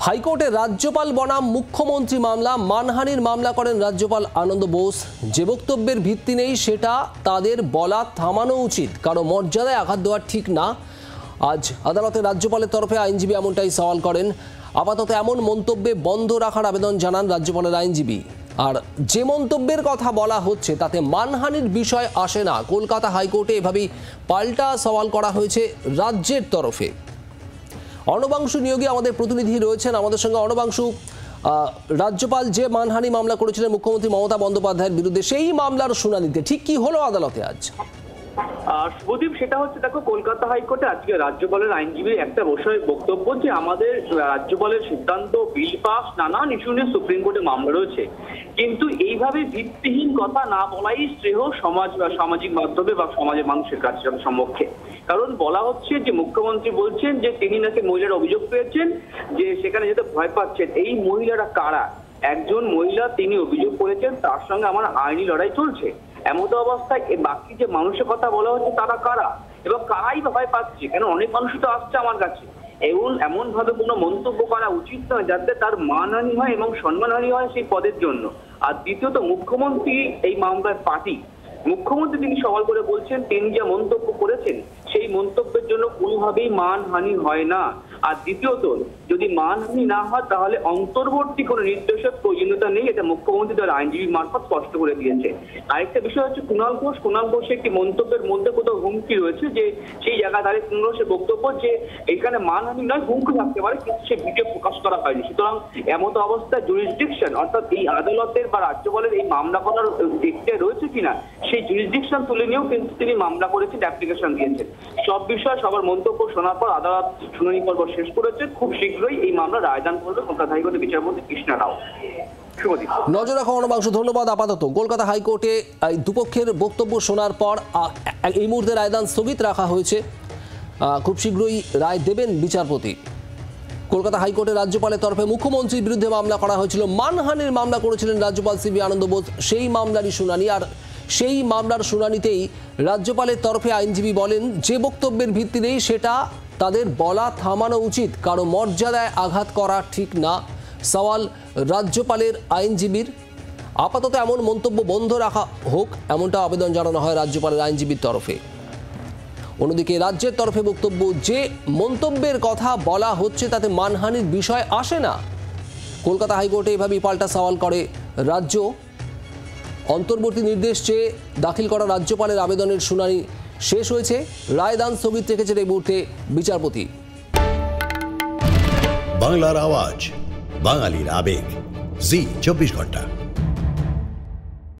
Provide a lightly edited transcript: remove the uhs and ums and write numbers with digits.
হাইকোর্টে রাজ্যপাল বনাম মুখ্যমন্ত্রী মামলা, মানহানির মামলা করেন রাজ্যপাল আনন্দ বোস। যে বক্তব্যের ভিত্তি নেই সেটা তাদের বলা থামানো উচিত, কারো মর্যাদায় আঘাত দেওয়া ঠিক না। আজ আদালতে রাজ্যপালের তরফে আইনজীবী এমনটাই সওয়াল করেন। আপাতত এমন মন্তব্যে বন্ধ রাখার আবেদন জানান রাজ্যপালের আইনজীবী। আর যে মন্তব্যের কথা বলা হচ্ছে তাতে মানহানির বিষয় আসে না। কলকাতা হাইকোর্টে এভাবেই পাল্টা সওয়াল করা হয়েছে রাজ্যের তরফে। অর্ণবাংশু নিয়োগী আমাদের প্রতিনিধি রয়েছেন আমাদের সঙ্গে। অর্ণবাংশু, রাজ্যপাল যে মানহানি মামলা করেছিলেন মুখ্যমন্ত্রী মমতা বন্দ্যোপাধ্যায়ের বিরুদ্ধে, সেই মামলার শুনানিতে ঠিক কি হলো আদালতে আজ? শুভদীপ, সেটা হচ্ছে দেখো, কলকাতা হাইকোর্টে আজকে রাজ্যপালের আইনজীবীর একটা বক্তব্য যে আমাদের রাজ্যপালের সিদ্ধান্ত, বিল পাস, নানান ইস্যু নিয়ে সুপ্রিম কোর্টে মামলা রয়েছে, কিন্তু এইভাবে ভিত্তিহীন কথা না বলাই শ্রেয় সমাজ বা সামাজিক মাধ্যমে বা সমাজের মানুষের কাছে সম্মুখে। কারণ বলা হচ্ছে যে মুখ্যমন্ত্রী বলছেন যে তিনি নাকি মহিলার অভিযোগ পেয়েছেন যে সেখানে যেতে ভয় পাচ্ছেন। এই মহিলারা কারা? একজন মহিলা, তিনি অভিযোগ করেছেন, তার সঙ্গে আমার আইনি লড়াই চলছে। এমত অবস্থায় বাকি যে মানুষের কথা বলা হচ্ছে তারা কারা এবং কারাই ভয় পাচ্ছে? কেন অনেক মানুষই তো আসছে আমার কাছে। এমন ভাবে কোনো মন্তব্য করা উচিত নয় যাতে তার মানহানি হয় এবং সম্মানহানি হয় সেই পদের জন্য। আর দ্বিতীয়ত, মুখ্যমন্ত্রী এই মামলার পার্টি। মুখ্যমন্ত্রী তিনি সওয়াল করে বলছেন তিনি যে মন্তব্য করেছেন সেই মন্তব্যের জন্য কোনোভাবেই মানহানি হয় না। আর দ্বিতীয়ত, যদি মানহানি না হয় তাহলে অন্তর্বর্তী কোনো নির্দেশের প্রয়োজনীয়তা নেই, এটা মুখ্যমন্ত্রী তার আইনজীবী মারফত স্পষ্ট করে দিয়েছে। আরেকটা বিষয় হচ্ছে কুণাল ঘোষের একটি মন্তব্যের মধ্যে কোথাও হুমকি রয়েছে, যে সেই জায়গায় দাঁড়িয়ে কুণাল ঘোষের বক্তব্য যে এখানে মানহানি নয়, হুমকি থাকতে পারে, কিন্তু সে ভিডিও প্রকাশ করা হয়নি। সুতরাং এমত অবস্থায় জুরিসডিকশন, অর্থাৎ এই আদালতের বা রাজ্যপালের এই মামলা করার দিকটা রয়েছে কিনা সেই জুরিসডিকশন তুলে নিয়েও কিন্তু তিনি মামলা করেছেন, অ্যাপ্লিকেশন দিয়েছেন। সব বিষয়ে সবার মন্তব্য শোনার পর আদালত শুনানি পর্ব শেষ করেছে। খুব শীঘ্রই এই মামলা রায়দান করবে কলকাতা হাইকোর্টের বিচারপতি কৃষ্ণা রাও। নজর রাখা অর্ণবাংশু, ধন্যবাদ। আপাতত কলকাতা হাইকোর্টে দুপক্ষের বক্তব্য শোনার পর এই মুহূর্তে রায়দান স্থগিত রাখা হয়েছে। খুব শীঘ্রই রায় দেবেন বিচারপতি। কলকাতা হাইকোর্টে রাজ্যপালের তরফে মুখ্যমন্ত্রীর বিরুদ্ধে মামলা করা হয়েছিল, মানহানির মামলা করেছিলেন রাজ্যপাল সিবি আনন্দ বোস। সেই মামলারই শুনানি, আর সেই মামলার শুনানিতেই রাজ্যপালের তরফে আইনজীবী বলেন যে বক্তব্যের ভিত্তি নেই সেটা তাদের বলা থামানো উচিত, কারো মর্যাদায় আঘাত করা ঠিক না। সওয়াল রাজ্যপালের আইনজীবীর। আপাতত এমন মন্তব্য বন্ধ রাখা হোক, এমনটা আবেদন জানানো হয় রাজ্যপালের আইনজীবীর তরফে। অন্যদিকে রাজ্যের তরফে বক্তব্য, যে মন্তব্যের কথা বলা হচ্ছে তাতে মানহানির বিষয় আসে না। কলকাতা হাইকোর্টে এভাবেই পাল্টা সওয়াল করে রাজ্য। অন্তর্বর্তী নির্দেশ চেয়ে দাখিল করা রাজ্যপালের আবেদনের শুনানি শেষ হয়েছে। রায়দান স্থগিত রেখেছেন এই মুহূর্তে বিচারপতি। বাংলার আওয়াজ, বাঙালির আবেগ, জি 24 ঘন্টা।